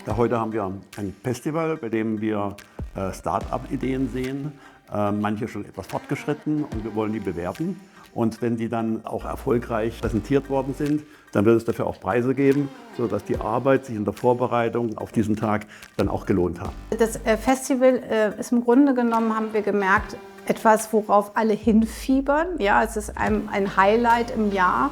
Ja, heute haben wir ein Festival, bei dem wir Start-up-Ideen sehen, manche schon etwas fortgeschritten und wir wollen die bewerten. Und wenn die dann auch erfolgreich präsentiert worden sind, dann wird es dafür auch Preise geben, sodass die Arbeit sich in der Vorbereitung auf diesen Tag dann auch gelohnt hat. Das Festival ist im Grunde genommen, haben wir gemerkt, etwas, worauf alle hinfiebern. Ja, es ist ein Highlight im Jahr.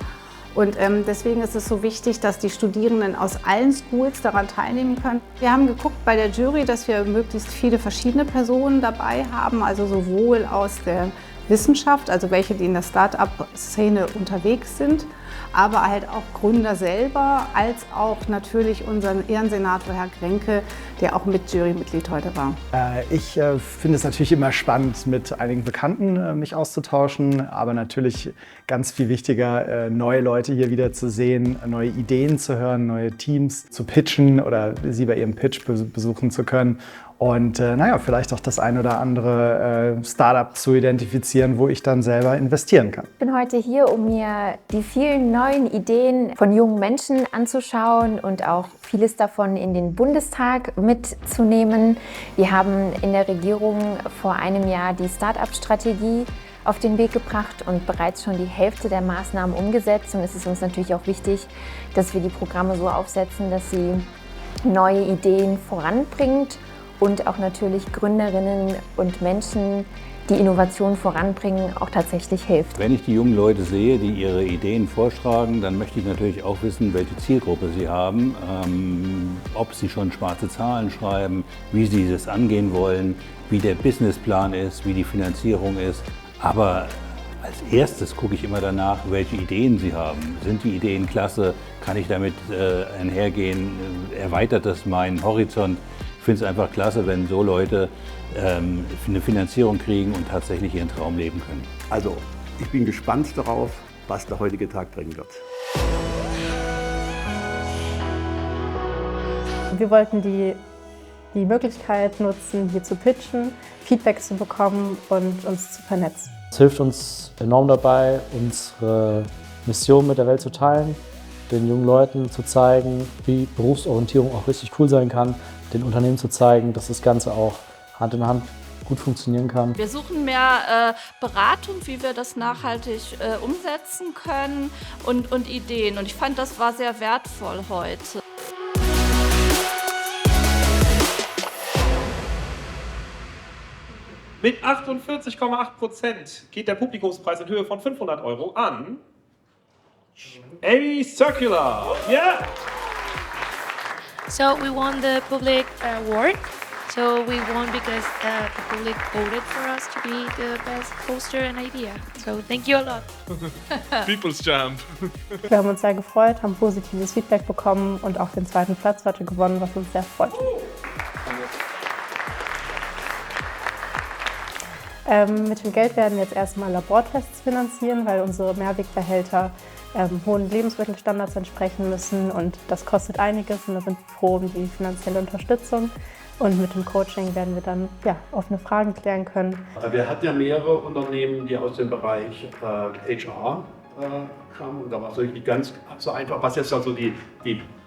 Und deswegen ist es so wichtig, dass die Studierenden aus allen Schools daran teilnehmen können. Wir haben geguckt bei der Jury, dass wir möglichst viele verschiedene Personen dabei haben, also sowohl aus der Wissenschaft, also welche, die in der Start-up-Szene unterwegs sind, aber halt auch Gründer selber, als auch natürlich unseren Ehrensenator Herr Grenke, der auch mit Jurymitglied heute war. Ich finde es natürlich immer spannend, mit einigen Bekannten mich auszutauschen, aber natürlich ganz viel wichtiger, neue Leute hier wieder zu sehen, neue Ideen zu hören, neue Teams zu pitchen oder sie bei ihrem Pitch besuchen zu können. Und vielleicht auch das ein oder andere Startup zu identifizieren, wo ich dann selber investieren kann. Ich bin heute hier, um mir die vielen neuen Ideen von jungen Menschen anzuschauen und auch vieles davon in den Bundestag mitzunehmen. Wir haben in der Regierung vor einem Jahr die Start-up-Strategie auf den Weg gebracht und bereits schon die Hälfte der Maßnahmen umgesetzt. Und es ist uns natürlich auch wichtig, dass wir die Programme so aufsetzen, dass sie neue Ideen voranbringt und auch natürlich Gründerinnen und Menschen, die Innovation voranbringen, auch tatsächlich hilft. Wenn ich die jungen Leute sehe, die ihre Ideen vorschlagen, dann möchte ich natürlich auch wissen, welche Zielgruppe sie haben, ob sie schon schwarze Zahlen schreiben, wie sie das angehen wollen, wie der Businessplan ist, wie die Finanzierung ist. Aber als erstes gucke ich immer danach, welche Ideen sie haben. Sind die Ideen klasse? Kann ich damit einhergehen? Erweitert das meinen Horizont? Ich finde es einfach klasse, wenn so Leute eine Finanzierung kriegen und tatsächlich ihren Traum leben können. Also, ich bin gespannt darauf, was der heutige Tag bringen wird. Wir wollten die Möglichkeit nutzen, hier zu pitchen, Feedback zu bekommen und uns zu vernetzen. Es hilft uns enorm dabei, unsere Mission mit der Welt zu teilen, den jungen Leuten zu zeigen, wie Berufsorientierung auch richtig cool sein kann, den Unternehmen zu zeigen, dass das Ganze auch Hand in Hand gut funktionieren kann. Wir suchen mehr Beratung, wie wir das nachhaltig umsetzen können und Ideen. Und ich fand, das war sehr wertvoll heute. Mit 48,8% geht der Publikumspreis in Höhe von 500 € an A Circular. Yeah! So we won the public award. So we won because the public voted for us to be the best poster and idea. So thank you a lot. People's Champ. Wir haben uns sehr gefreut, haben positives Feedback bekommen und auch den zweiten Platz heute gewonnen, was uns sehr freut. Mit dem Geld werden wir jetzt erstmal Labortests finanzieren, weil unsere Mehrwegbehälter hohen Lebensmittelstandards entsprechen müssen und das kostet einiges und da sind wir froh um die finanzielle Unterstützung. Und mit dem Coaching werden wir dann offene Fragen klären können. Wir hatten ja mehrere Unternehmen, die aus dem Bereich HR kamen und da war es wirklich ganz so einfach, was jetzt also die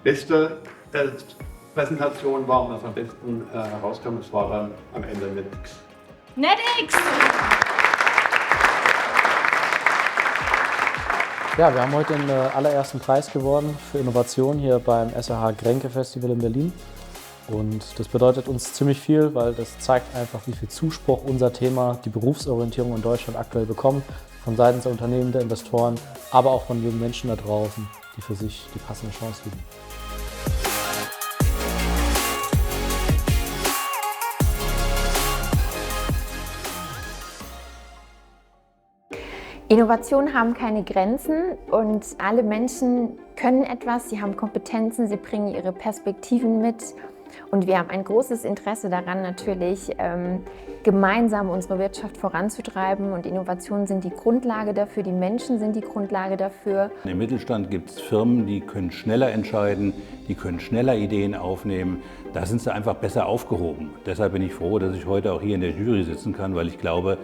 beste Präsentation war und was am besten herauskam, das war dann am Ende NetX. NetX! Ja, wir haben heute den allerersten Preis gewonnen für Innovation hier beim SRH Grenke Festival in Berlin. Und das bedeutet uns ziemlich viel, weil das zeigt einfach, wie viel Zuspruch unser Thema, die Berufsorientierung in Deutschland aktuell bekommt, von Seiten der Unternehmen, der Investoren, aber auch von jungen Menschen da draußen, die für sich die passende Chance suchen. Innovationen haben keine Grenzen und alle Menschen können etwas, sie haben Kompetenzen, sie bringen ihre Perspektiven mit und wir haben ein großes Interesse daran, natürlich gemeinsam unsere Wirtschaft voranzutreiben und Innovationen sind die Grundlage dafür, die Menschen sind die Grundlage dafür. Im Mittelstand gibt es Firmen, die können schneller entscheiden, die können schneller Ideen aufnehmen. Da sind sie einfach besser aufgehoben. Deshalb bin ich froh, dass ich heute auch hier in der Jury sitzen kann, weil ich glaube,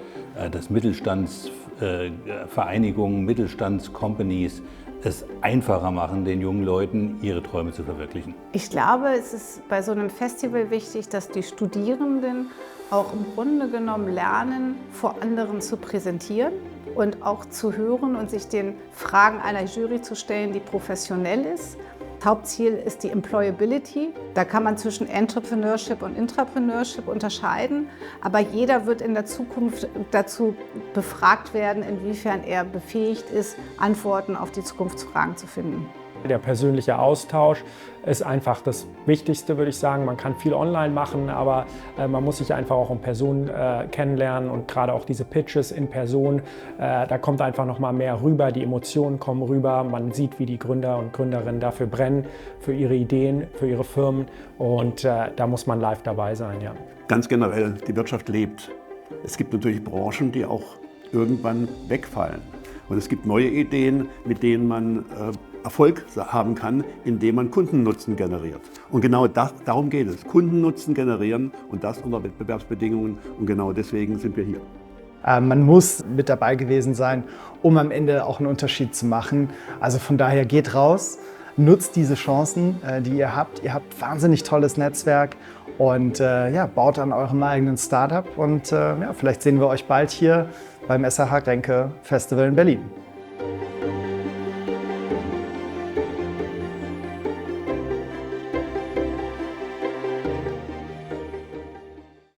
dass Mittelstandsvereinigungen, Mittelstandscompanies es einfacher machen, den jungen Leuten ihre Träume zu verwirklichen? Ich glaube, es ist bei so einem Festival wichtig, dass die Studierenden auch im Grunde genommen lernen, vor anderen zu präsentieren und auch zu hören und sich den Fragen einer Jury zu stellen, die professionell ist. Hauptziel ist die Employability. Da kann man zwischen Entrepreneurship und Intrapreneurship unterscheiden. Aber jeder wird in der Zukunft dazu befragt werden, inwiefern er befähigt ist, Antworten auf die Zukunftsfragen zu finden. Der persönliche Austausch ist einfach das Wichtigste, würde ich sagen. Man kann viel online machen, aber man muss sich einfach auch in Person kennenlernen und gerade auch diese Pitches in Person, da kommt einfach noch mal mehr rüber, die Emotionen kommen rüber, man sieht, wie die Gründer und Gründerinnen dafür brennen, für ihre Ideen, für ihre Firmen und da muss man live dabei sein, ja. Ganz generell, die Wirtschaft lebt. Es gibt natürlich Branchen, die auch irgendwann wegfallen. Und es gibt neue Ideen, mit denen man Erfolg haben kann, indem man Kundennutzen generiert. Und genau darum geht es. Kundennutzen generieren und das unter Wettbewerbsbedingungen. Und genau deswegen sind wir hier. Man muss mit dabei gewesen sein, um am Ende auch einen Unterschied zu machen. Also von daher geht raus, nutzt diese Chancen, die ihr habt. Ihr habt wahnsinnig tolles Netzwerk und ja, baut an eurem eigenen Startup. Und ja, vielleicht sehen wir euch bald hier beim SAH Grenke Festival in Berlin.